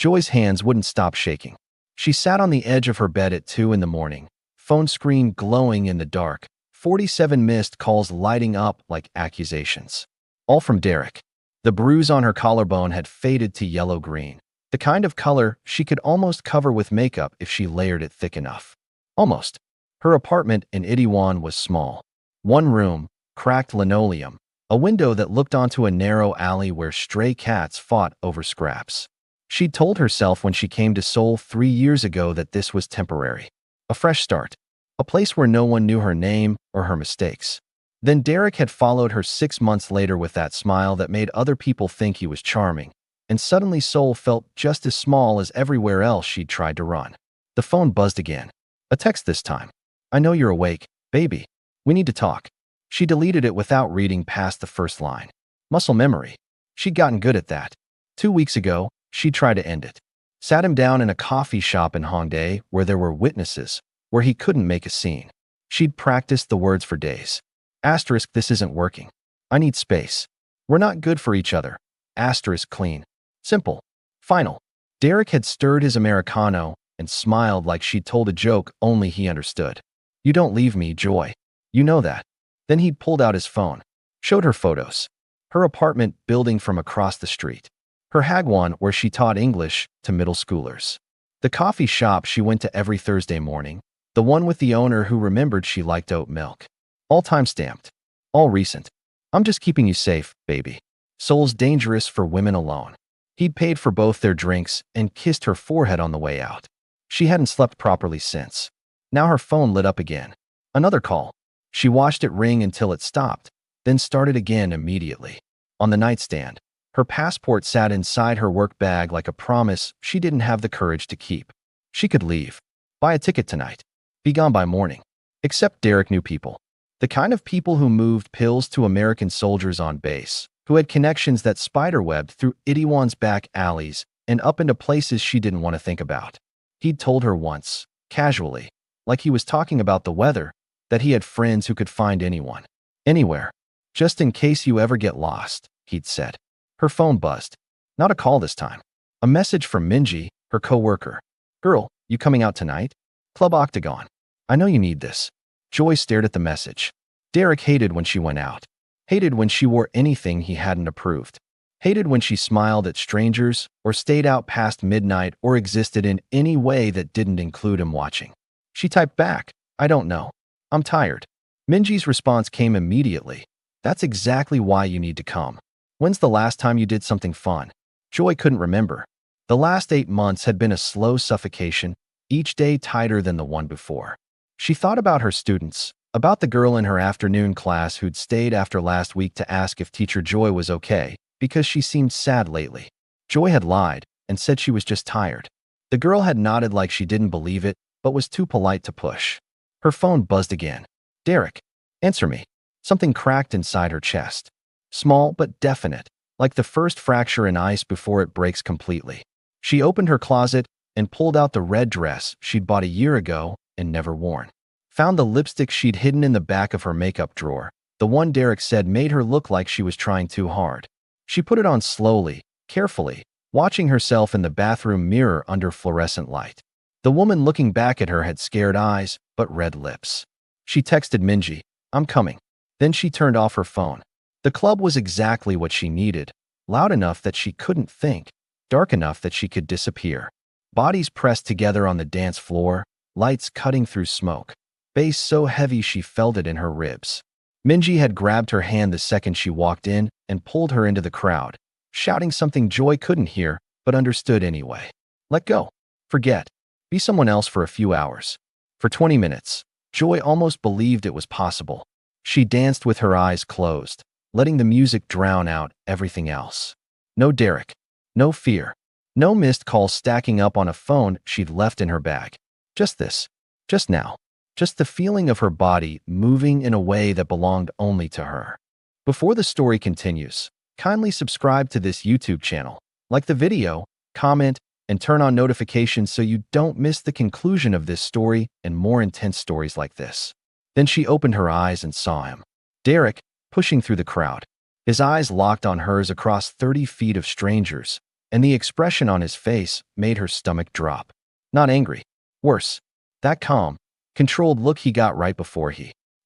Joy's hands wouldn't stop shaking. She sat on the edge of her bed at 2 in the morning, phone screen glowing in the dark, 47 missed calls lighting up like accusations. All from Derek. The bruise on her collarbone had faded to yellow-green, the kind of color she could almost cover with makeup if she layered it thick enough. Almost. Her apartment in Itaewon was small. One room, cracked linoleum, a window that looked onto a narrow alley where stray cats fought over scraps. She'd told herself when she came to Seoul 3 years ago that this was temporary. A fresh start. A place where no one knew her name or her mistakes. Then Derek had followed her 6 months later with that smile that made other people think he was charming, and suddenly Seoul felt just as small as everywhere else she'd tried to run. The phone buzzed again. A text this time. "I know you're awake, baby. We need to talk." She deleted it without reading past the first line. Muscle memory. She'd gotten good at that. 2 weeks ago, she'd tried to end it. Sat him down in a coffee shop in Hongdae where there were witnesses, where he couldn't make a scene. She'd practiced the words for days. Asterisk, this isn't working. I need space. We're not good for each other. Asterisk, clean. Simple. Final. Derek had stirred his Americano and smiled like she'd told a joke only he understood. "You don't leave me, Joy. You know that." Then he'd pulled out his phone. Showed her photos. Her apartment building from across the street. Her hagwon where she taught English to middle schoolers. The coffee shop she went to every Thursday morning. The one with the owner who remembered she liked oat milk. All time-stamped. All recent. "I'm just keeping you safe, baby. Seoul's dangerous for women alone." He'd paid for both their drinks and kissed her forehead on the way out. She hadn't slept properly since. Now her phone lit up again. Another call. She watched it ring until it stopped, then started again immediately. On the nightstand, her passport sat inside her work bag like a promise she didn't have the courage to keep. She could leave. Buy a ticket tonight. Be gone by morning. Except Derek knew people. The kind of people who moved pills to American soldiers on base, who had connections that spiderwebbed through Itaewon's back alleys and up into places she didn't want to think about. He'd told her once, casually, like he was talking about the weather, that he had friends who could find anyone. Anywhere. "Just in case you ever get lost," he'd said. Her phone buzzed. Not a call this time. A message from Minji, her co-worker. "Girl, you coming out tonight? Club Octagon. I know you need this." Joy stared at the message. Derek hated when she went out. Hated when she wore anything he hadn't approved. Hated when she smiled at strangers or stayed out past midnight or existed in any way that didn't include him watching. She typed back, "I don't know. I'm tired." Minji's response came immediately. "That's exactly why you need to come. When's the last time you did something fun?" Joy couldn't remember. The last 8 months had been a slow suffocation, each day tighter than the one before. She thought about her students, about the girl in her afternoon class who'd stayed after last week to ask if Teacher Joy was okay, because she seemed sad lately. Joy had lied and said she was just tired. The girl had nodded like she didn't believe it, but was too polite to push. Her phone buzzed again. "Derek, answer me." Something cracked inside her chest. Small but definite, like the first fracture in ice before it breaks completely. She opened her closet and pulled out the red dress she'd bought a year ago and never worn. Found the lipstick she'd hidden in the back of her makeup drawer, the one Derek said made her look like she was trying too hard. She put it on slowly, carefully, watching herself in the bathroom mirror under fluorescent light. The woman looking back at her had scared eyes, but red lips. She texted Minji, "I'm coming." Then she turned off her phone. The club was exactly what she needed, loud enough that she couldn't think, dark enough that she could disappear. Bodies pressed together on the dance floor, lights cutting through smoke. Bass so heavy she felt it in her ribs. Minji had grabbed her hand the second she walked in and pulled her into the crowd, shouting something Joy couldn't hear, but understood anyway. "Let go. Forget. Be someone else for a few hours." For 20 minutes, Joy almost believed it was possible. She danced with her eyes closed, letting the music drown out everything else. No Derek. No fear. No missed calls stacking up on a phone she'd left in her bag. Just this. Just now. Just the feeling of her body moving in a way that belonged only to her. Before the story continues, kindly subscribe to this YouTube channel, like the video, comment, and turn on notifications so you don't miss the conclusion of this story and more intense stories like this. Then she opened her eyes and saw him. Derek, pushing through the crowd. His eyes locked on hers across 30 feet of strangers, and the expression on his face made her stomach drop. Not angry. Worse. That calm, controlled look he got right before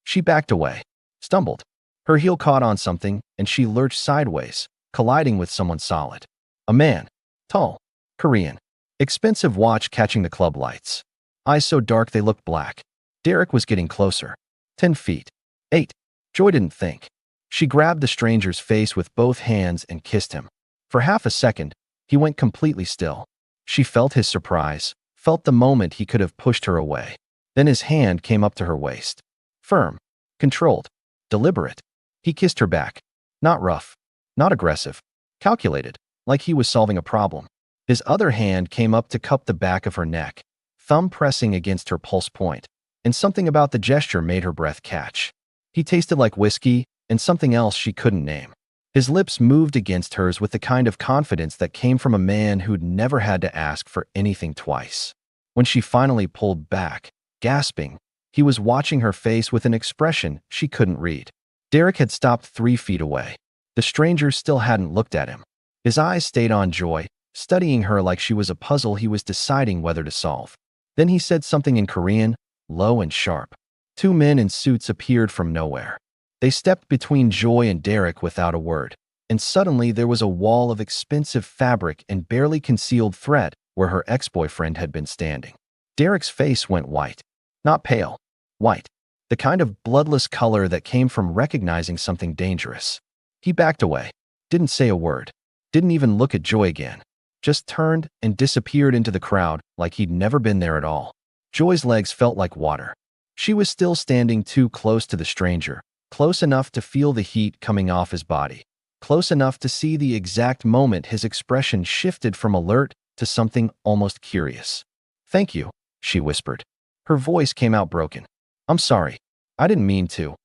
She backed away, stumbled. Her heel caught on something, and she lurched sideways, colliding with someone solid. A man. Tall. Korean. Expensive watch catching the club lights. Eyes so dark they looked black. Derek was getting closer. 10 feet. 8. Joy didn't think. She grabbed the stranger's face with both hands and kissed him. For half a second, he went completely still. She felt his surprise, felt the moment he could have pushed her away. Then his hand came up to her waist. Firm. Controlled. Deliberate. He kissed her back. Not rough. Not aggressive. Calculated, like he was solving a problem. His other hand came up to cup the back of her neck, thumb pressing against her pulse point, and something about the gesture made her breath catch. He tasted like whiskey and something else she couldn't name. His lips moved against hers with the kind of confidence that came from a man who'd never had to ask for anything twice. When she finally pulled back, gasping, he was watching her face with an expression she couldn't read. Derek had stopped 3 feet away. The stranger still hadn't looked at him. His eyes stayed on Joy, studying her like she was a puzzle he was deciding whether to solve. Then he said something in Korean, low and sharp. 2 men in suits appeared from nowhere. They stepped between Joy and Derek without a word, and suddenly there was a wall of expensive fabric and barely concealed thread where her ex-boyfriend had been standing. Derek's face went white. Not pale. White. The kind of bloodless color that came from recognizing something dangerous. He backed away. Didn't say a word. Didn't even look at Joy again. Just turned and disappeared into the crowd like he'd never been there at all. Joy's legs felt like water. She was still standing too close to the stranger, close enough to feel the heat coming off his body, close enough to see the exact moment his expression shifted from alert to something almost curious. "Thank you," she whispered. Her voice came out broken. "I'm sorry. I didn't mean to.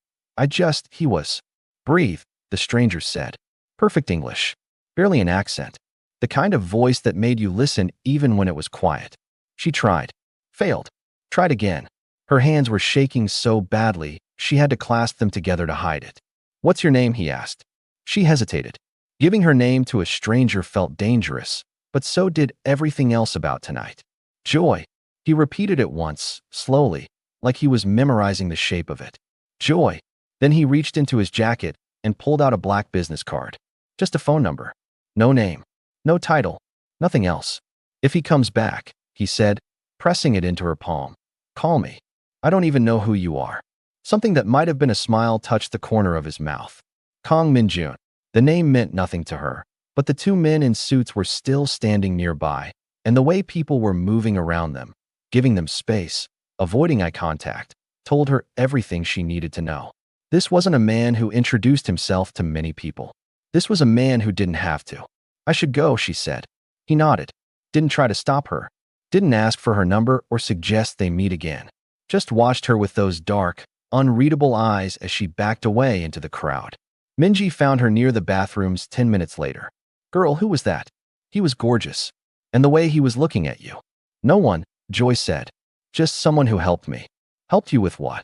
He was." "Breathe," the stranger said. Perfect English. Barely an accent. The kind of voice that made you listen even when it was quiet. She tried. Failed. Tried again. Her hands were shaking so badly, she had to clasp them together to hide it. "What's your name?" he asked. She hesitated. Giving her name to a stranger felt dangerous, but so did everything else about tonight. "Joy." He repeated it once, slowly, like he was memorizing the shape of it. "Joy." Then he reached into his jacket and pulled out a black business card. Just a phone number. No name. No title. Nothing else. "If he comes back," he said, pressing it into her palm. "Call me. I don't even know who you are." Something that might have been a smile touched the corner of his mouth. Kang Min-jun. The name meant nothing to her, but the 2 men in suits were still standing nearby, and the way people were moving around them, giving them space, avoiding eye contact, told her everything she needed to know. This wasn't a man who introduced himself to many people. This was a man who didn't have to. "I should go," she said. He nodded. Didn't try to stop her. Didn't ask for her number or suggest they meet again. Just watched her with those dark, unreadable eyes as she backed away into the crowd. Minji found her near the bathrooms 10 minutes later. "Girl, who was that?" "He was gorgeous. And the way he was looking at you." "No one," Joy said. "Just someone who helped me." "Helped you with what?"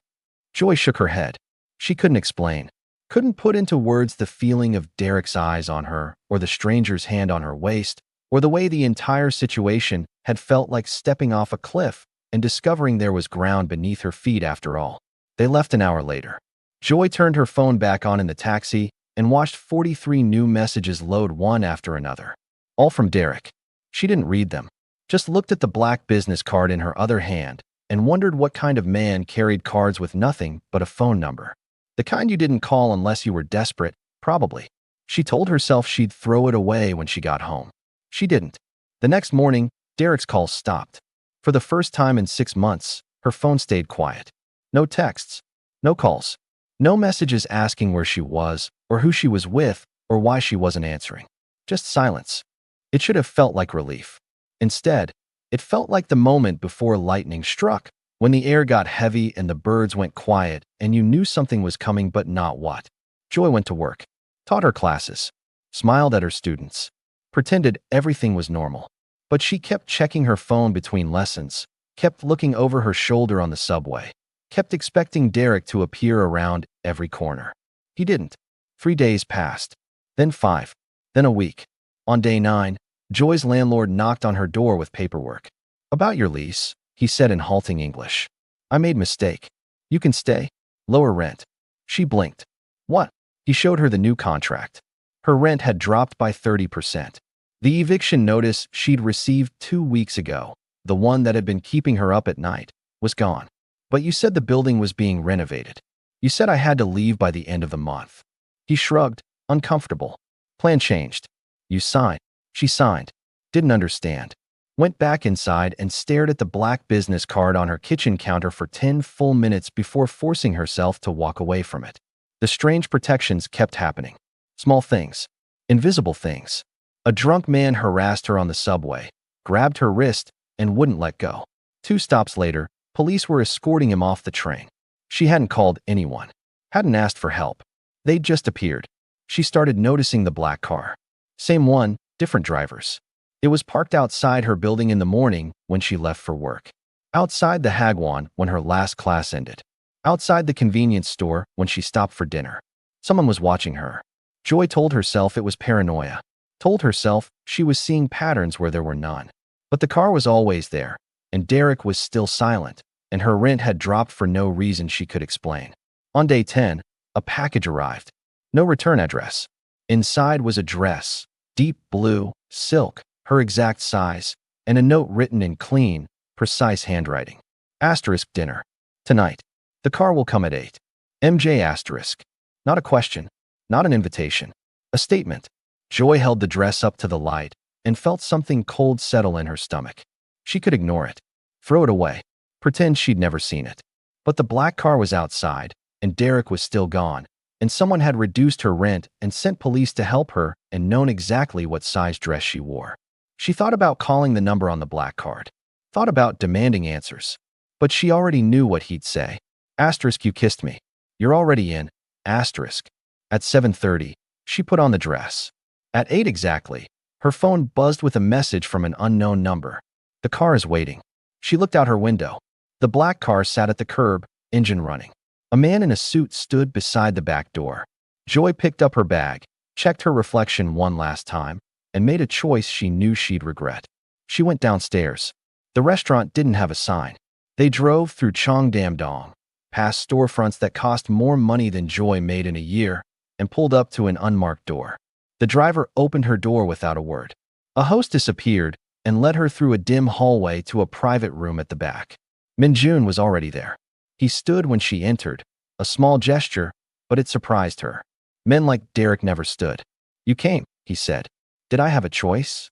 Joy shook her head. She couldn't explain. Couldn't put into words the feeling of Derek's eyes on her, or the stranger's hand on her waist, or the way the entire situation had felt like stepping off a cliff and discovering there was ground beneath her feet after all. They left an hour later. Joy turned her phone back on in the taxi and watched 43 new messages load one after another. All from Derek. She didn't read them. Just looked at the black business card in her other hand and wondered what kind of man carried cards with nothing but a phone number. The kind you didn't call unless you were desperate, probably. She told herself she'd throw it away when she got home. She didn't. The next morning, Derek's calls stopped. For the first time in 6 months, her phone stayed quiet. No texts. No calls. No messages asking where she was, or who she was with, or why she wasn't answering. Just silence. It should have felt like relief. Instead, it felt like the moment before lightning struck, when the air got heavy and the birds went quiet and you knew something was coming but not what. Joy went to work, taught her classes, smiled at her students, pretended everything was normal. But she kept checking her phone between lessons, kept looking over her shoulder on the subway, kept expecting Derek to appear around every corner. He didn't. 3 days passed, then 5, then a week. On day 9, Joy's landlord knocked on her door with paperwork. About your lease, he said in halting English. I made mistake. You can stay. Lower rent. She blinked. What? He showed her the new contract. Her rent had dropped by 30%. The eviction notice she'd received 2 weeks ago, the one that had been keeping her up at night, was gone. But you said the building was being renovated. You said I had to leave by the end of the month. He shrugged, uncomfortable. Plan changed. You signed. She signed. Didn't understand. Went back inside and stared at the black business card on her kitchen counter for 10 full minutes before forcing herself to walk away from it. The strange protections kept happening. Small things. Invisible things. A drunk man harassed her on the subway, grabbed her wrist, and wouldn't let go. 2 stops later, police were escorting him off the train. She hadn't called anyone. Hadn't asked for help. They'd just appeared. She started noticing the black car. Same one, different drivers. It was parked outside her building in the morning when she left for work. Outside the Hagwon when her last class ended. Outside the convenience store when she stopped for dinner. Someone was watching her. Joy told herself it was paranoia. Told herself she was seeing patterns where there were none. But the car was always there, and Derek was still silent, and her rent had dropped for no reason she could explain. On day 10, a package arrived. No return address. Inside was a dress, deep blue, silk, her exact size, and a note written in clean, precise handwriting. Asterisk dinner. Tonight. The car will come at 8. MJ asterisk. Not a question. Not an invitation. A statement. Joy held the dress up to the light and felt something cold settle in her stomach. She could ignore it. Throw it away. Pretend she'd never seen it. But the black car was outside, and Derek was still gone, and someone had reduced her rent and sent police to help her and known exactly what size dress she wore. She thought about calling the number on the black card. Thought about demanding answers. But she already knew what he'd say. Asterisk, you kissed me. You're already in. Asterisk. At 7:30, she put on the dress. At 8 exactly, her phone buzzed with a message from an unknown number. The car is waiting. She looked out her window. The black car sat at the curb, engine running. A man in a suit stood beside the back door. Joy picked up her bag, checked her reflection one last time, and made a choice she knew she'd regret. She went downstairs. The restaurant didn't have a sign. They drove through Cheongdam-dong, past storefronts that cost more money than Joy made in a year, and pulled up to an unmarked door. The driver opened her door without a word. A hostess appeared and led her through a dim hallway to a private room at the back. Min-jun was already there. He stood when she entered, a small gesture, but it surprised her. Men like Derek never stood. You came, he said. Did I have a choice?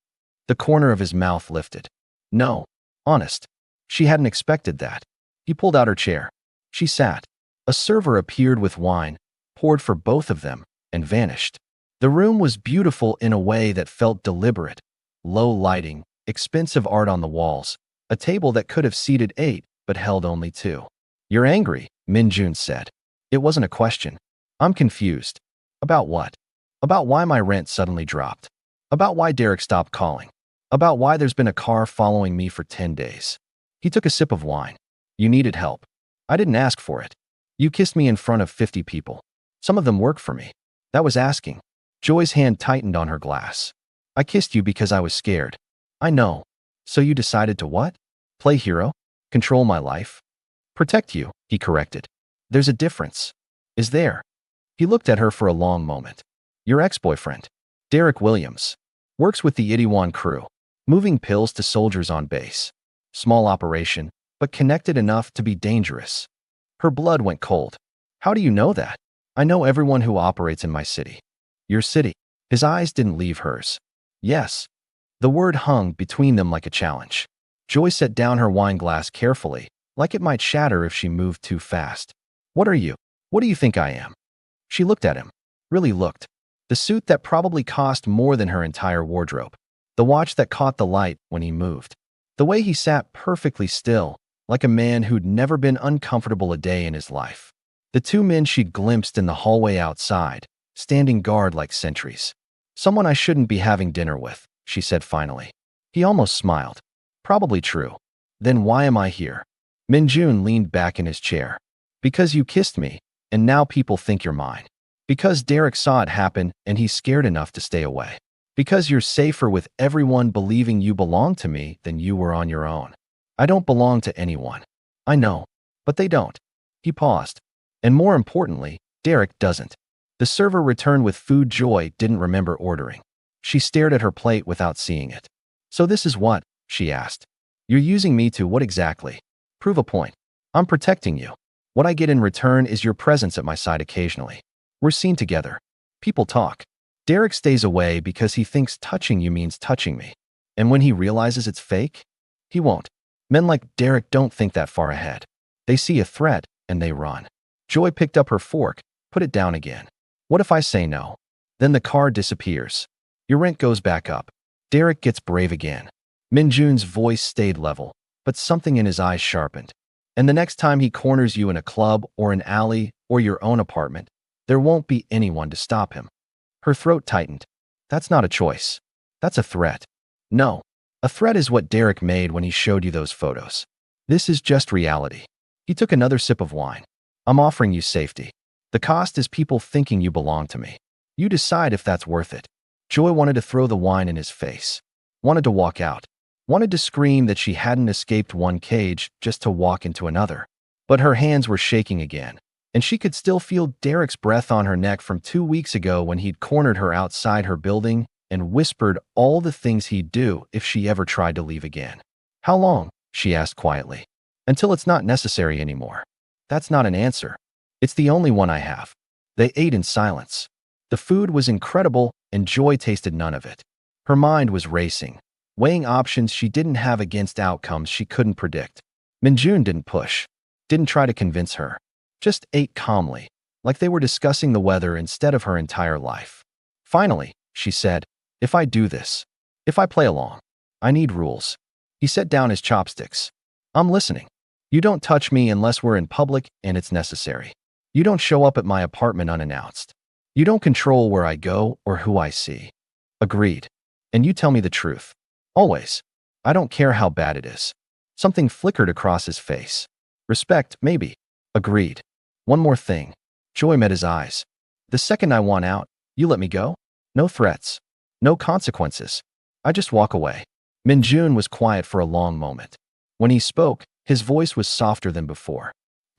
The corner of his mouth lifted. No. Honest. She hadn't expected that. He pulled out her chair. She sat. A server appeared with wine, poured for both of them, and vanished. The room was beautiful in a way that felt deliberate. Low lighting, expensive art on the walls, a table that could have seated 8 but held only 2. You're angry, Min-jun said. It wasn't a question. I'm confused. About what? About why my rent suddenly dropped. About why Derek stopped calling. About why there's been a car following me for 10 days. He took a sip of wine. You needed help. I didn't ask for it. You kissed me in front of 50 people. Some of them work for me. That was asking. Joy's hand tightened on her glass. I kissed you because I was scared. I know. So you decided to what? Play hero? Control my life? Protect you, he corrected. There's a difference. Is there? He looked at her for a long moment. Your ex-boyfriend, Derek Williams, works with the Itaewon crew, moving pills to soldiers on base. Small operation, but connected enough to be dangerous. Her blood went cold. How do you know that? I know everyone who operates in my city. Your city. His eyes didn't leave hers. Yes. The word hung between them like a challenge. Joy set down her wine glass carefully, like it might shatter if she moved too fast. What are you? What do you think I am? She looked at him. Really looked. The suit that probably cost more than her entire wardrobe. The watch that caught the light when he moved. The way he sat perfectly still, like a man who'd never been uncomfortable a day in his life. The 2 men she'd glimpsed in the hallway outside, standing guard like sentries. Someone I shouldn't be having dinner with, she said finally. He almost smiled. Probably true. Then why am I here? Min-jun leaned back in his chair. Because you kissed me, and now people think you're mine. Because Derek saw it happen and he's scared enough to stay away. Because you're safer with everyone believing you belong to me than you were on your own. I don't belong to anyone. I know, but they don't. He paused. And more importantly, Derek doesn't. The server returned with food Joy didn't remember ordering. She stared at her plate without seeing it. So this is what? She asked. You're using me to what exactly? Prove a point. I'm protecting you. What I get in return is your presence at my side occasionally. We're seen together. People talk. Derek stays away because he thinks touching you means touching me. And when he realizes it's fake, he won't. Men like Derek don't think that far ahead. They see a threat and they run. Joy picked up her fork, put it down again. What if I say no? Then the car disappears. Your rent goes back up. Derek gets brave again. Min-jun's voice stayed level, but something in his eyes sharpened. And the next time he corners you in a club or an alley or your own apartment, there won't be anyone to stop him. Her throat tightened. That's not a choice. That's a threat. No. A threat is what Derek made when he showed you those photos. This is just reality. He took another sip of wine. I'm offering you safety. The cost is people thinking you belong to me. You decide if that's worth it. Joy wanted to throw the wine in his face. Wanted to walk out. Wanted to scream that she hadn't escaped one cage just to walk into another. But her hands were shaking again, and she could still feel Derek's breath on her neck from 2 weeks ago when he'd cornered her outside her building and whispered all the things he'd do if she ever tried to leave again. How long? She asked quietly. Until it's not necessary anymore. That's not an answer. It's the only one I have. They ate in silence. The food was incredible, and Joy tasted none of it. Her mind was racing, weighing options she didn't have against outcomes she couldn't predict. Min-jun didn't push, didn't try to convince her, just ate calmly, like they were discussing the weather instead of her entire life. Finally, she said, if I do this, if I play along, I need rules. He set down his chopsticks. I'm listening. You don't touch me unless we're in public and it's necessary. You don't show up at my apartment unannounced. You don't control where I go or who I see. Agreed. And you tell me the truth. Always. I don't care how bad it is. Something flickered across his face. Respect, maybe. Agreed. One more thing. Joy met his eyes. The second I want out, you let me go? No threats. No consequences. I just walk away. Min-jun was quiet for a long moment. When he spoke, his voice was softer than before.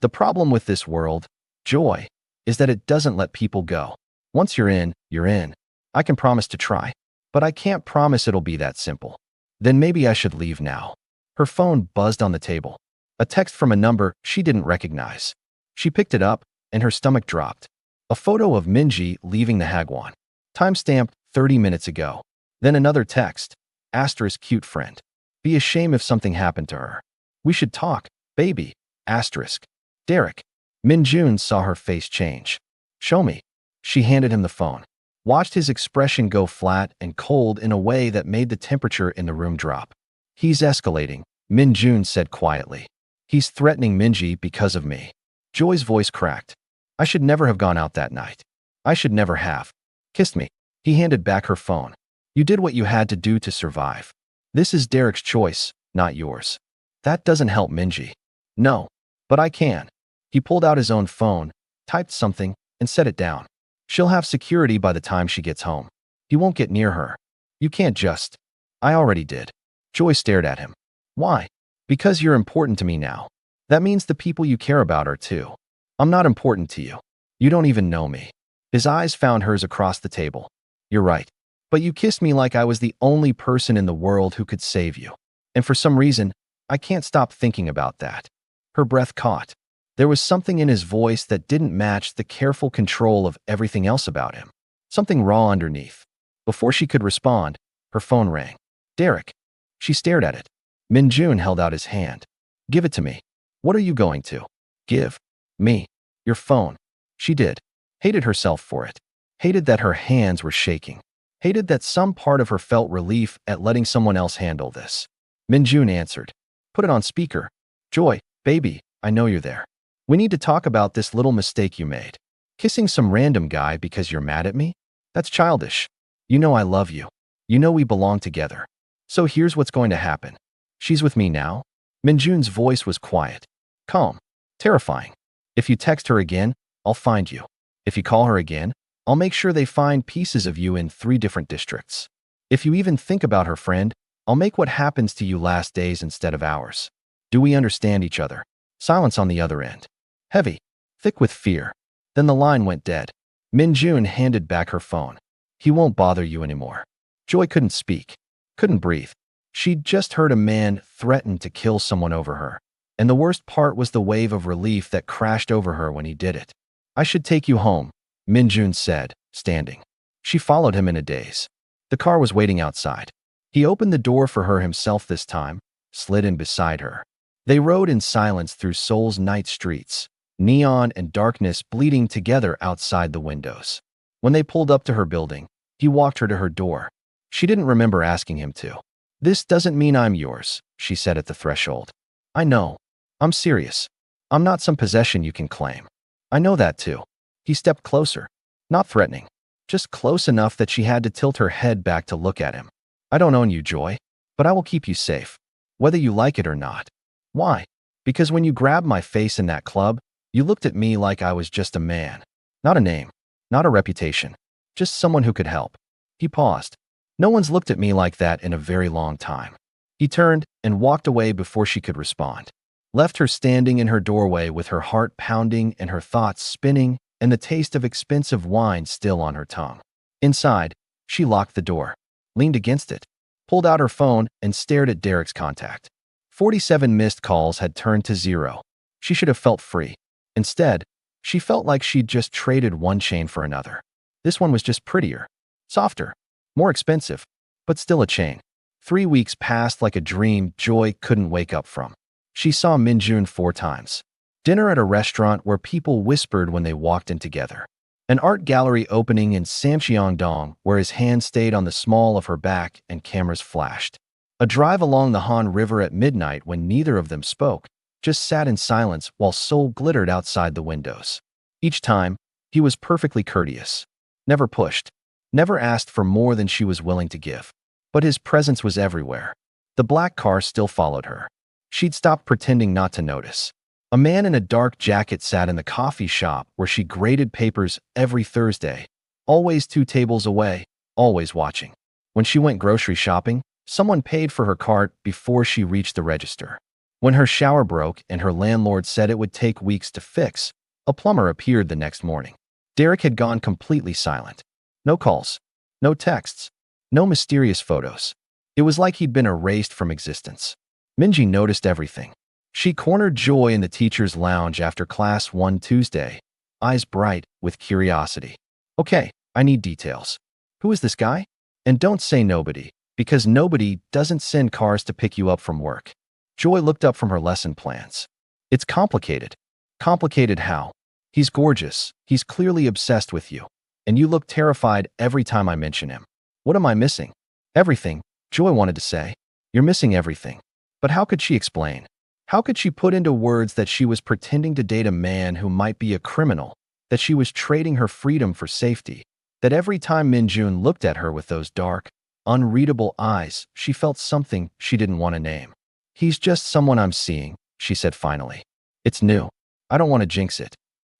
The problem with this world, Joy, is that it doesn't let people go. Once you're in, you're in. I can promise to try, but I can't promise it'll be that simple. Then maybe I should leave now. Her phone buzzed on the table. A text from a number she didn't recognize. She picked it up, and her stomach dropped. A photo of Minji leaving the Hagwon. Timestamped 30 minutes ago. Then another text. Asterisk cute friend. Be ashamed if something happened to her. We should talk, baby. Asterisk. Derek. Min-jun saw her face change. Show me. She handed him the phone. Watched his expression go flat and cold in a way that made the temperature in the room drop. He's escalating, Min-jun said quietly. He's threatening Minji because of me. Joy's voice cracked. I should never have gone out that night. I should never have. Kissed me. He handed back her phone. You did what you had to do to survive. This is Derek's choice, not yours. That doesn't help Minji. No, but I can. He pulled out his own phone, typed something, and set it down. She'll have security by the time she gets home. He won't get near her. You can't just. I already did. Joy stared at him. Why? Because you're important to me now. That means the people you care about are too. I'm not important to you. You don't even know me. His eyes found hers across the table. You're right. But you kissed me like I was the only person in the world who could save you. And for some reason, I can't stop thinking about that. Her breath caught. There was something in his voice that didn't match the careful control of everything else about him. Something raw underneath. Before she could respond, her phone rang. Derek. She stared at it. Min-jun held out his hand. Give it to me. What are you going to? Give. Me. Your phone. She did. Hated herself for it. Hated that her hands were shaking. Hated that some part of her felt relief at letting someone else handle this. Min-jun answered. Put it on speaker. Joy, baby, I know you're there. We need to talk about this little mistake you made. Kissing some random guy because you're mad at me? That's childish. You know I love you. You know we belong together. So here's what's going to happen. She's with me now. Min-jun's voice was quiet. Calm. Terrifying. If you text her again, I'll find you. If you call her again, I'll make sure they find pieces of you in 3 different districts. If you even think about her, friend, I'll make what happens to you last days instead of hours. Do we understand each other? Silence on the other end. Heavy, thick with fear. Then the line went dead. Min-jun handed back her phone. He won't bother you anymore. Joy couldn't speak, couldn't breathe. She'd just heard a man threaten to kill someone over her. And the worst part was the wave of relief that crashed over her when he did it. I should take you home, Min-jun said, standing. She followed him in a daze. The car was waiting outside. He opened the door for her himself this time, slid in beside her. They rode in silence through Seoul's night streets, neon and darkness bleeding together outside the windows. When they pulled up to her building, he walked her to her door. She didn't remember asking him to. This doesn't mean I'm yours, she said at the threshold. I know. I'm serious. I'm not some possession you can claim. I know that too. He stepped closer, not threatening, just close enough that she had to tilt her head back to look at him. I don't own you, Joy, but I will keep you safe, whether you like it or not. Why? Because when you grabbed my face in that club, you looked at me like I was just a man. Not a name, not a reputation, just someone who could help. He paused. No one's looked at me like that in a very long time. He turned and walked away before she could respond. Left her standing in her doorway with her heart pounding and her thoughts spinning and the taste of expensive wine still on her tongue. Inside, she locked the door, leaned against it, pulled out her phone and stared at Derek's contact. 47 missed calls had turned to 0. She should have felt free. Instead, she felt like she'd just traded one chain for another. This one was just prettier, softer, more expensive, but still a chain. 3 weeks passed like a dream Joy couldn't wake up from. She saw Min-jun 4 times. Dinner at a restaurant where people whispered when they walked in together. An art gallery opening in Samcheong-dong where his hand stayed on the small of her back and cameras flashed. A drive along the Han River at midnight when neither of them spoke, just sat in silence while Seoul glittered outside the windows. Each time, he was perfectly courteous. Never pushed. Never asked for more than she was willing to give. But his presence was everywhere. The black car still followed her. She'd stopped pretending not to notice. A man in a dark jacket sat in the coffee shop where she graded papers every Thursday, always 2 tables away, always watching. When she went grocery shopping, someone paid for her cart before she reached the register. When her shower broke and her landlord said it would take weeks to fix, a plumber appeared the next morning. Derek had gone completely silent. No calls, no texts, no mysterious photos. It was like he'd been erased from existence. Min-ji noticed everything. She cornered Joy in the teacher's lounge after class one Tuesday, eyes bright with curiosity. Okay, I need details. Who is this guy? And don't say nobody, because nobody doesn't send cars to pick you up from work. Joy looked up from her lesson plans. It's complicated. Complicated how? He's gorgeous. He's clearly obsessed with you. And you look terrified every time I mention him. What am I missing? Everything, Joy wanted to say. You're missing everything. But how could she explain? How could she put into words that she was pretending to date a man who might be a criminal, that she was trading her freedom for safety, that every time Min-jun looked at her with those dark, unreadable eyes, she felt something she didn't want to name. He's just someone I'm seeing, she said finally. It's new. I don't want to jinx it.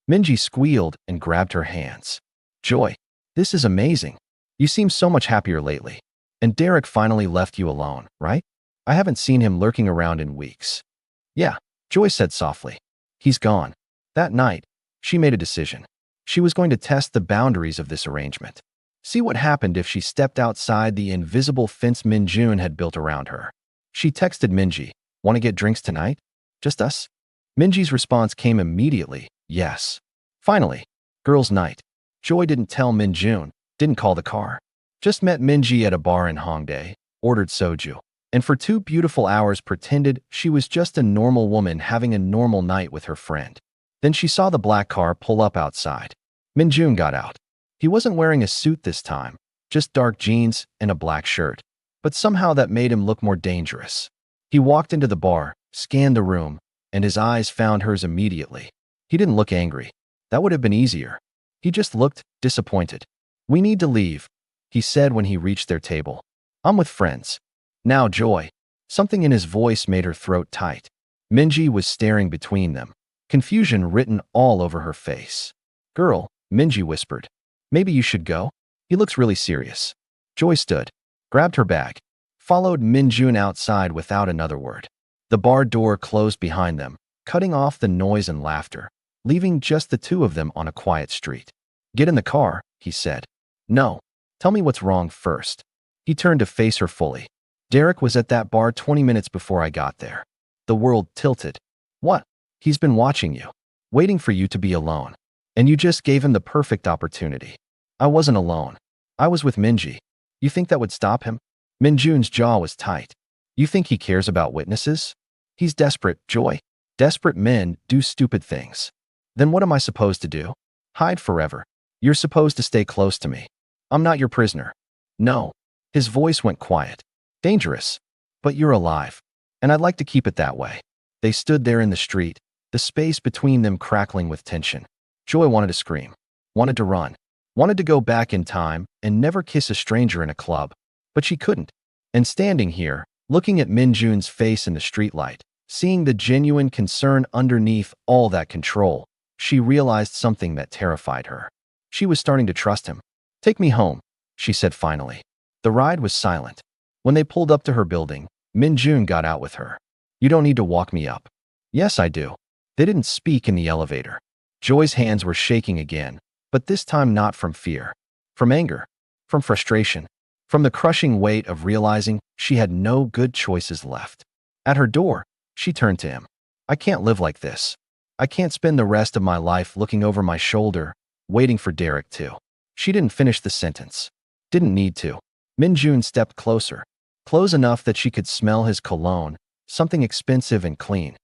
Min-ji squealed and grabbed her hands. Joy, this is amazing. You seem so much happier lately. And Derek finally left you alone, right? I haven't seen him lurking around in weeks. Yeah, Joy said softly. He's gone. That night, she made a decision. She was going to test the boundaries of this arrangement. See what happened if she stepped outside the invisible fence Min-jun had built around her. She texted Min-ji, "Want to get drinks tonight? Just us?" Min-ji's response came immediately, yes. Finally, girls' night. Joy didn't tell Min-jun, didn't call the car. Just met Min-ji at a bar in Hongdae, ordered soju, and for 2 beautiful hours pretended she was just a normal woman having a normal night with her friend. Then she saw the black car pull up outside. Min-jun got out. He wasn't wearing a suit this time, just dark jeans and a black shirt. But somehow that made him look more dangerous. He walked into the bar, scanned the room, and his eyes found hers immediately. He didn't look angry. That would have been easier. He just looked disappointed. "We need to leave," he said when he reached their table. "I'm with friends." Now, Joy. Something in his voice made her throat tight. Min-ji was staring between them, confusion written all over her face. "Girl," Min-ji whispered. "Maybe you should go? He looks really serious." Joy stood. grabbed her bag, followed Min-jun outside without another word. The bar door closed behind them, cutting off the noise and laughter, leaving just the two of them on a quiet street. "Get in the car," he said. "No. Tell me what's wrong first." He turned to face her fully. "Derek was at that bar 20 minutes before I got there." The world tilted. "What? He's been watching you, waiting for you to be alone. And you just gave him the perfect opportunity." "I wasn't alone. I was with Minji. You think that would stop him?" Min-jun's jaw was tight. "You think he cares about witnesses? He's desperate, Joy. Desperate men do stupid things. Then what am I supposed to do? Hide forever? You're supposed to stay close to me. I'm not your prisoner." "No." His voice went quiet. "Dangerous. But you're alive. And I'd like to keep it that way." They stood there in the street, the space between them crackling with tension. Joy wanted to scream, wanted to run, wanted to go back in time and never kiss a stranger in a club. But she couldn't. And standing here, looking at Min-jun's face in the streetlight, seeing the genuine concern underneath all that control, she realized something that terrified her. She was starting to trust him. "Take me home," she said finally. The ride was silent. When they pulled up to her building, Min-jun got out with her. "You don't need to walk me up." "Yes, I do." They didn't speak in the elevator. Joy's hands were shaking again, but this time not from fear. From anger. From frustration. From the crushing weight of realizing she had no good choices left. At her door, she turned to him. "I can't live like this. I can't spend the rest of my life looking over my shoulder, waiting for Derek to." She didn't finish the sentence. Didn't need to. Min-jun stepped closer, close enough that she could smell his cologne, something expensive and clean.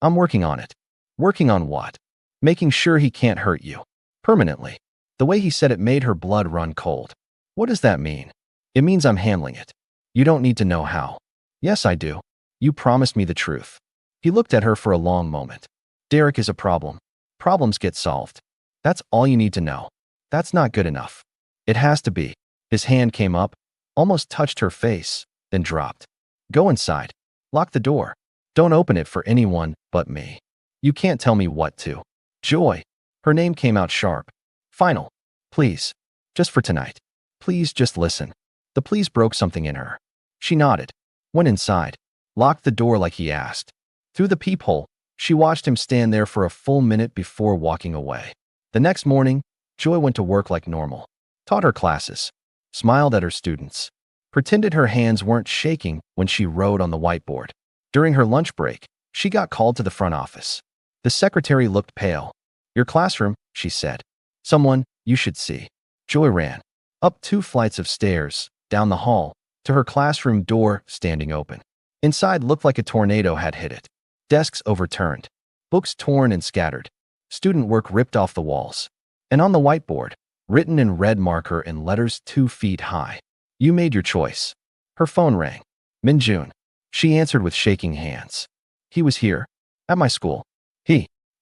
"I'm working on it." "Working on what?" "Making sure he can't hurt you. Permanently." The way he said it made her blood run cold. "What does that mean?" "It means I'm handling it. You don't need to know how." "Yes, I do. You promised me the truth." He looked at her for a long moment. "Derek is a problem. Problems get solved. That's all you need to know." "That's not good enough." "It has to be." His hand came up, almost touched her face, then dropped. "Go inside. Lock the door. Don't open it for anyone but me. You can't tell me what to." "Joy." Her name came out sharp. "Final. Please. Just for tonight. Please just listen." The please broke something in her. She nodded, went inside, locked the door like he asked. Through the peephole, she watched him stand there for a full minute before walking away. The next morning, Joy went to work like normal, taught her classes, smiled at her students, pretended her hands weren't shaking when she wrote on the whiteboard. During her lunch break, she got called to the front office. The secretary looked pale. "Your classroom," she said. "Someone you should see." Joy ran up 2 flights of stairs, down the hall, to her classroom door standing open. Inside looked like a tornado had hit it. Desks overturned, books torn and scattered, student work ripped off the walls. And on the whiteboard, written in red marker in letters 2 feet high, "You made your choice." Her phone rang. Min-jun. She answered with shaking hands. "He was here, at my school."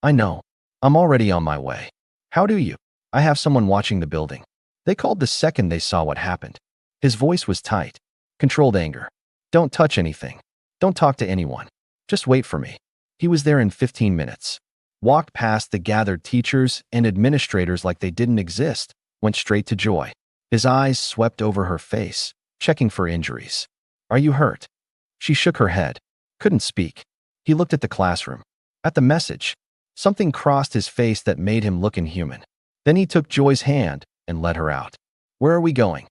"I know. I'm already on my way." "How do you?" "I have someone watching the building." They called the second they saw what happened. His voice was tight, controlled anger. "Don't touch anything. Don't talk to anyone. Just wait for me." He was there in 15 minutes. Walked past the gathered teachers and administrators like they didn't exist, went straight to Joy. His eyes swept over her face, checking for injuries. "Are you hurt?" She shook her head. Couldn't speak. He looked at the classroom. At the message. Something crossed his face that made him look inhuman. Then he took Joy's hand and led her out. "Where are we going?"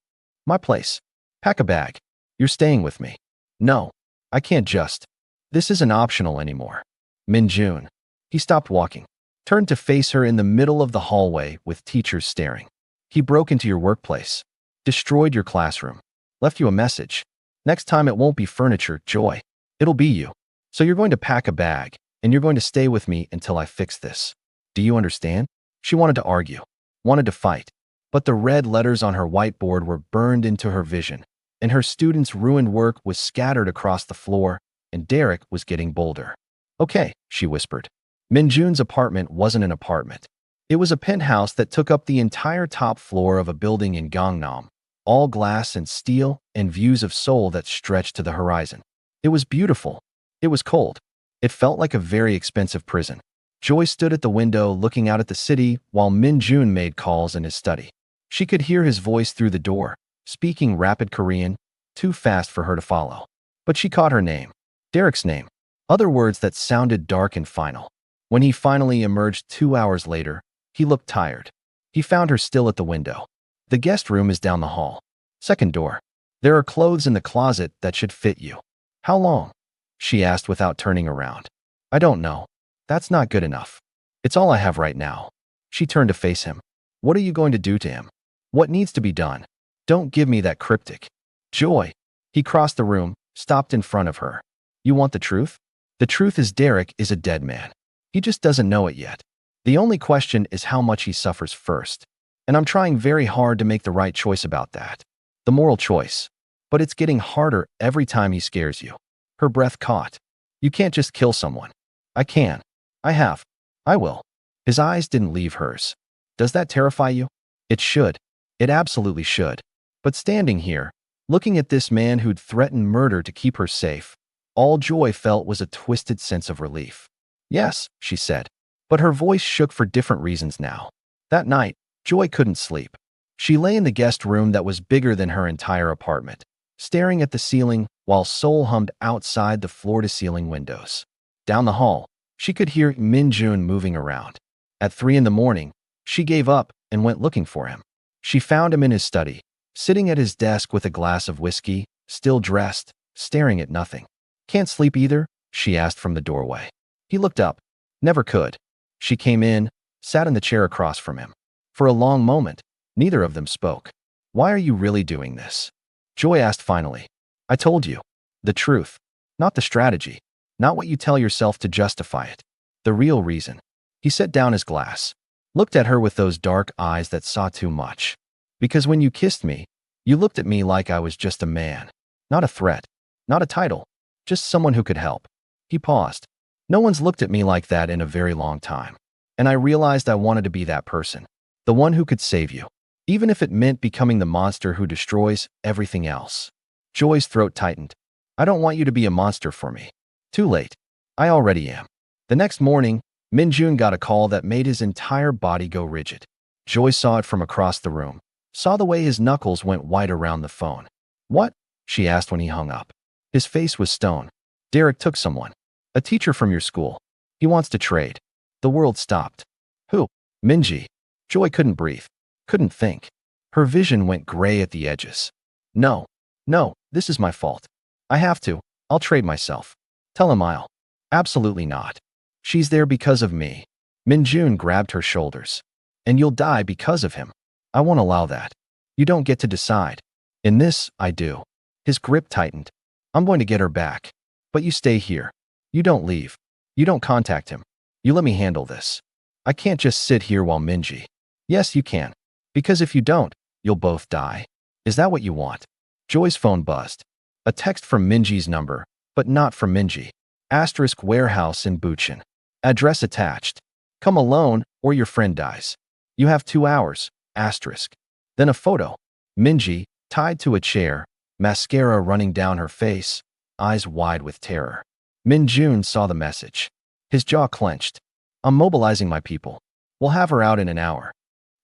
"My place." "Pack a bag. You're staying with me." "No. I can't just. This isn't optional anymore." Min-jun. He stopped walking, turned to face her in the middle of the hallway with teachers staring. "He broke into your workplace. Destroyed your classroom. Left you a message. Next time it won't be furniture, Joy. It'll be you. So you're going to pack a bag, and you're going to stay with me until I fix this. Do you understand?" She wanted to argue, wanted to fight, but the red letters on her whiteboard were burned into her vision, and her students' ruined work was scattered across the floor, and Derek was getting bolder. "Okay," she whispered. Min-jun's apartment wasn't an apartment. It was a penthouse that took up the entire top floor of a building in Gangnam, all glass and steel and views of Seoul that stretched to the horizon. It was beautiful. It was cold. It felt like a very expensive prison. Joy stood at the window looking out at the city while Min-jun made calls in his study. She could hear his voice through the door, speaking rapid Korean. too fast for her to follow. But she caught her name. Derek's name. Other words that sounded dark and final. When he finally emerged 2 hours later, he looked tired. He found her still at the window. The guest room is down the hall. Second door. There are clothes in the closet that should fit you. How long? She asked without turning around. I don't know. That's not good enough. It's all I have right now. She turned to face him. What are you going to do to him? What needs to be done? Don't give me that cryptic. Joy. He crossed the room, stopped in front of her. You want the truth? The truth is Derek is a dead man. He just doesn't know it yet. The only question is how much he suffers first. And I'm trying very hard to make the right choice about that. The moral choice. But it's getting harder every time he scares you. Her breath caught. You can't just kill someone. I can. I have. I will. His eyes didn't leave hers. Does that terrify you? It should. It absolutely should. But standing here, looking at this man who'd threatened murder to keep her safe, all Joy felt was a twisted sense of relief. Yes, she said. But her voice shook for different reasons now. That night, Joy couldn't sleep. She lay in the guest room that was bigger than her entire apartment, staring at the ceiling while Seoul hummed outside the floor-to-ceiling windows. Down the hall, she could hear Min-jun moving around. At 3 in the morning, she gave up and went looking for him. She found him in his study, sitting at his desk with a glass of whiskey, still dressed, staring at nothing. Can't sleep either? She asked from the doorway. He looked up. Never could. She came in, sat in the chair across from him. For a long moment, neither of them spoke. Why are you really doing this? Joy asked finally. I told you. The truth. Not the strategy. Not what you tell yourself to justify it. The real reason. He set down his glass, looked at her with those dark eyes that saw too much. Because when you kissed me, you looked at me like I was just a man. Not a threat. Not a title. Just someone who could help. He paused. No one's looked at me like that in a very long time. And I realized I wanted to be that person. The one who could save you. Even if it meant becoming the monster who destroys everything else. Joy's throat tightened. I don't want you to be a monster for me. Too late. I already am. The next morning, Min-jun got a call that made his entire body go rigid. Joy saw it from across the room. Saw the way his knuckles went white around the phone. What? She asked when he hung up. His face was stone. Derek took someone. A teacher from your school. He wants to trade. The world stopped. Who? Minji. Joy couldn't breathe. Couldn't think. Her vision went gray at the edges. No. No, this is my fault. I have to. I'll trade myself. Tell him I'll. Absolutely not. She's there because of me. Min-jun grabbed her shoulders. And you'll die because of him. I won't allow that. You don't get to decide. In this, I do. His grip tightened. I'm going to get her back. But you stay here. You don't leave. You don't contact him. You let me handle this. I can't just sit here while Minji. Yes, you can. Because if you don't, you'll both die. Is that what you want? Joy's phone buzzed. A text from Minji's number, but not from Minji. Asterisk warehouse in Buchin. Address attached. Come alone or your friend dies. You have 2 hours. Asterisk. Then a photo. Minji, tied to a chair, mascara running down her face, eyes wide with terror. Min-jun saw the message. His jaw clenched. I'm mobilizing my people. We'll have her out in an hour.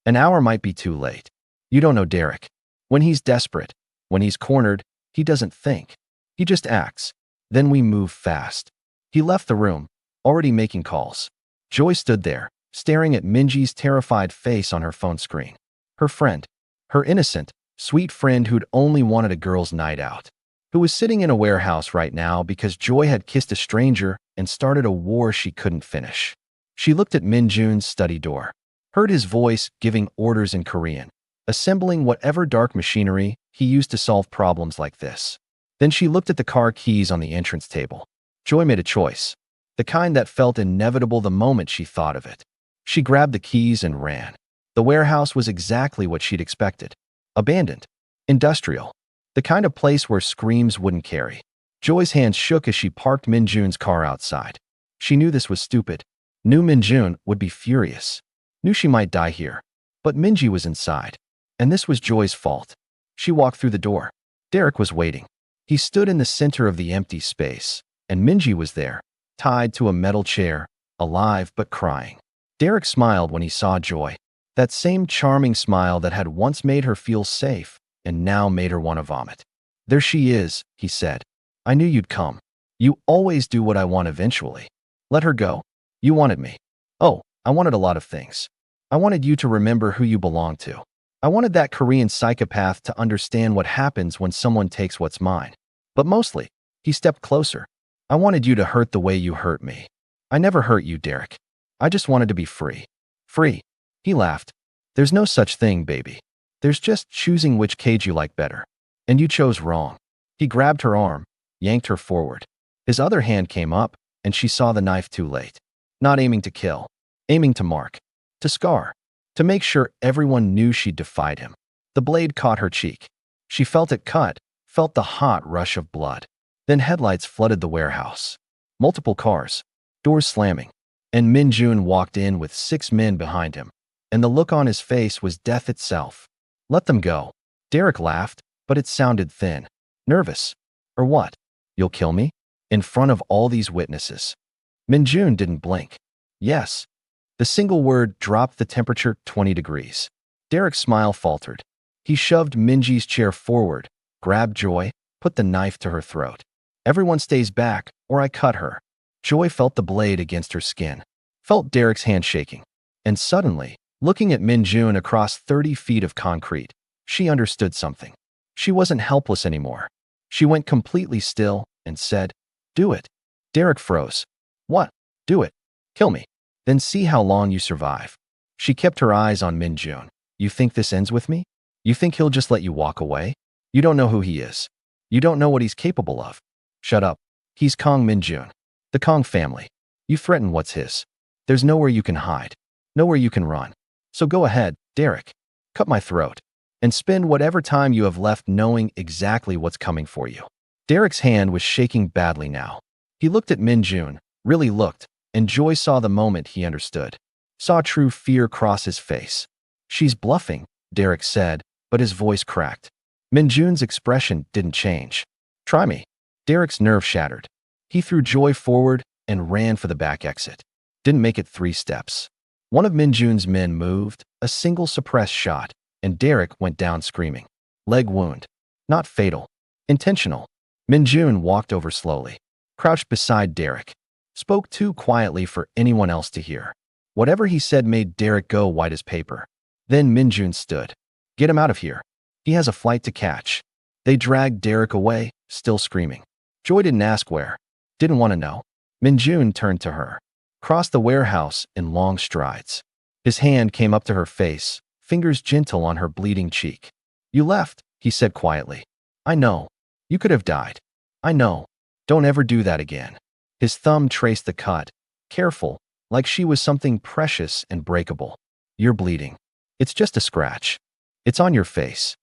An hour might be too late. You don't know Derek. When he's desperate, when he's cornered, he doesn't think. He just acts. Then we move fast. He left the room, already making calls. Joy stood there, staring at Minji's terrified face on her phone screen. Her friend. Her innocent, sweet friend who'd only wanted a girl's night out. Who was sitting in a warehouse right now because Joy had kissed a stranger and started a war she couldn't finish. She looked at Min-jun's study door. Heard his voice giving orders in Korean, assembling whatever dark machinery he used to solve problems like this. Then she looked at the car keys on the entrance table. Joy made a choice, the kind that felt inevitable the moment she thought of it. She grabbed the keys and ran. The warehouse was exactly what she'd expected. Abandoned. Industrial. The kind of place where screams wouldn't carry. Joy's hands shook as she parked Min-jun's car outside. She knew this was stupid. Knew Min-jun would be furious. Knew she might die here. But Minji was inside. And this was Joy's fault. She walked through the door. Derek was waiting. He stood in the center of the empty space. And Minji was there, tied to a metal chair, alive but crying. Derek smiled when he saw Joy. That same charming smile that had once made her feel safe and now made her want to vomit. There she is, he said. I knew you'd come. You always do what I want eventually. Let her go. You wanted me. Oh, I wanted a lot of things. I wanted you to remember who you belong to. I wanted that Korean psychopath to understand what happens when someone takes what's mine. But mostly, he stepped closer. I wanted you to hurt the way you hurt me. I never hurt you, Derek. I just wanted to be free. Free. He laughed. There's no such thing, baby. There's just choosing which cage you like better. And you chose wrong. He grabbed her arm, yanked her forward. His other hand came up, and she saw the knife too late. Not aiming to kill, aiming to mark, to scar, to make sure everyone knew she'd defied him. The blade caught her cheek. She felt it cut, felt the hot rush of blood. Then headlights flooded the warehouse. Multiple cars, doors slamming, and Min-jun walked in with 6 men behind him, and the look on his face was death itself. Let them go. Derek laughed, but it sounded thin. Nervous. Or what? You'll kill me? In front of all these witnesses. Min-jun didn't blink. Yes. The single word dropped the temperature 20 degrees. Derek's smile faltered. He shoved Minji's chair forward, grabbed Joy, put the knife to her throat. Everyone stays back, or I cut her. Joy felt the blade against her skin, felt Derek's hand shaking. And suddenly, looking at Min-jun across 30 feet of concrete, she understood something. She wasn't helpless anymore. She went completely still and said, "Do it." Derek froze. What? Do it. Kill me. Then see how long you survive. She kept her eyes on Min-jun. You think this ends with me? You think he'll just let you walk away? You don't know who he is. You don't know what he's capable of. Shut up. He's Kang Min-jun. The Kang family. You threaten what's his. There's nowhere you can hide. Nowhere you can run. So go ahead, Derek. Cut my throat. And spend whatever time you have left knowing exactly what's coming for you. Derek's hand was shaking badly now. He looked at Min-jun, really looked, and Joy saw the moment he understood. Saw true fear cross his face. She's bluffing, Derek said, but his voice cracked. Min-jun's expression didn't change. Try me. Derek's nerve shattered. He threw Joy forward and ran for the back exit. Didn't make it 3 steps. One of Min-jun's men moved, a single suppressed shot, and Derek went down screaming. Leg wound. Not fatal. Intentional. Min-jun walked over slowly, crouched beside Derek. Spoke too quietly for anyone else to hear. Whatever he said made Derek go white as paper. Then Min-jun stood. Get him out of here. He has a flight to catch. They dragged Derek away, still screaming. Joy didn't ask where. Didn't want to know. Min-jun turned to her. Crossed the warehouse in long strides. His hand came up to her face, fingers gentle on her bleeding cheek. You left, he said quietly. I know. You could have died. I know. Don't ever do that again. His thumb traced the cut, careful, like she was something precious and breakable. You're bleeding. It's just a scratch. It's on your face.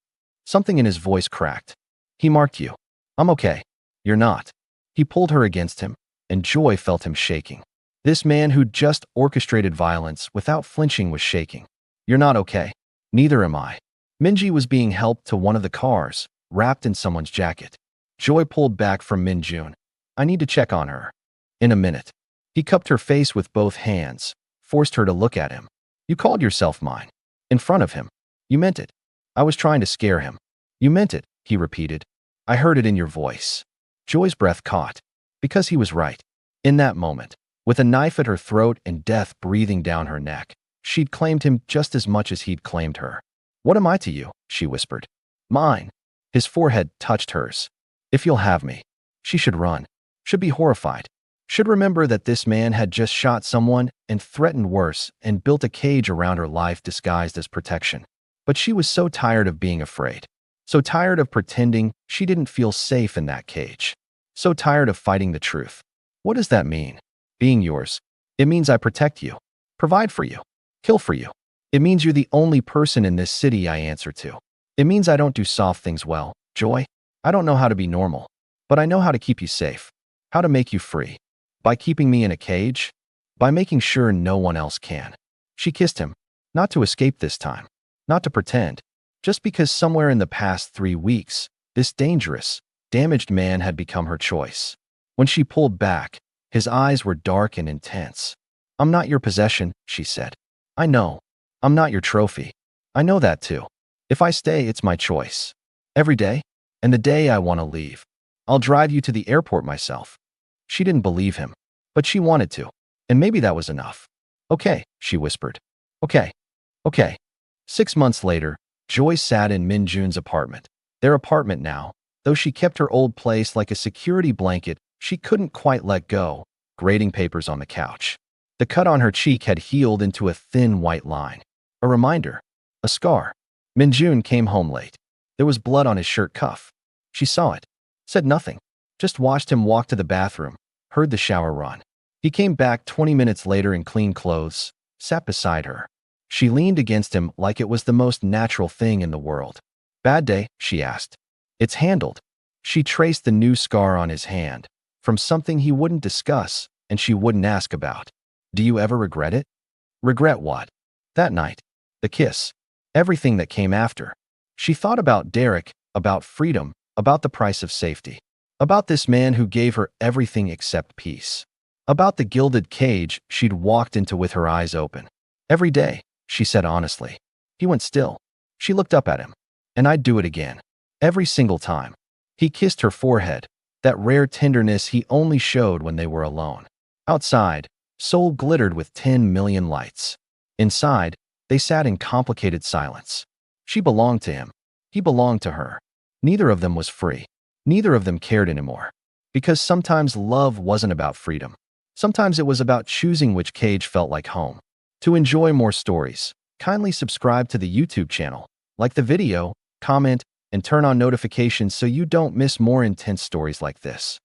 Something in his voice cracked. He marked you. I'm okay. You're not. He pulled her against him, and Joy felt him shaking. This man who'd just orchestrated violence without flinching was shaking. You're not okay. Neither am I. Minji was being helped to one of the cars, wrapped in someone's jacket. Joy pulled back from Min-jun. I need to check on her. In a minute. He cupped her face with both hands, forced her to look at him. You called yourself mine. In front of him. You meant it. I was trying to scare him. You meant it, he repeated. I heard it in your voice. Joy's breath caught. Because he was right. In that moment, with a knife at her throat and death breathing down her neck, she'd claimed him just as much as he'd claimed her. What am I to you? She whispered. Mine. His forehead touched hers. If you'll have me. She should run. Should be horrified. Should remember that this man had just shot someone and threatened worse and built a cage around her life disguised as protection. But she was so tired of being afraid. So tired of pretending she didn't feel safe in that cage. So tired of fighting the truth. What does that mean? Being yours. It means I protect you. Provide for you. Kill for you. It means you're the only person in this city I answer to. It means I don't do soft things well, Joy. I don't know how to be normal. But I know how to keep you safe. How to make you free. By keeping me in a cage? By making sure no one else can. She kissed him. Not to escape this time. Not to pretend. Just because somewhere in the past 3 weeks, this dangerous, damaged man had become her choice. When she pulled back, his eyes were dark and intense. I'm not your possession, she said. I know. I'm not your trophy. I know that too. If I stay, it's my choice. Every day? And the day I want to leave, I'll drive you to the airport myself. She didn't believe him, but she wanted to. And maybe that was enough. Okay, she whispered. Okay, okay. 6 months later, Joy sat in Min-jun's apartment. Their apartment now. Though she kept her old place like a security blanket, she couldn't quite let go, grading papers on the couch. The cut on her cheek had healed into a thin white line. A reminder. A scar. Min-jun came home late. There was blood on his shirt cuff. She saw it. Said nothing. Just watched him walk to the bathroom. Heard the shower run. He came back 20 minutes later in clean clothes. Sat beside her. She leaned against him like it was the most natural thing in the world. Bad day? She asked. It's handled. She traced the new scar on his hand. From something he wouldn't discuss and she wouldn't ask about. Do you ever regret it? Regret what? That night. The kiss. Everything that came after. She thought about Derek, about freedom, about the price of safety. About this man who gave her everything except peace. About the gilded cage she'd walked into with her eyes open. Every day, she said honestly. He went still. She looked up at him. And I'd do it again. Every single time. He kissed her forehead, that rare tenderness he only showed when they were alone. Outside, Seoul glittered with 10 million lights. Inside, they sat in complicated silence. She belonged to him. He belonged to her. Neither of them was free. Neither of them cared anymore. Because sometimes love wasn't about freedom. Sometimes it was about choosing which cage felt like home. To enjoy more stories, kindly subscribe to the YouTube channel, like the video, comment, and turn on notifications so you don't miss more intense stories like this.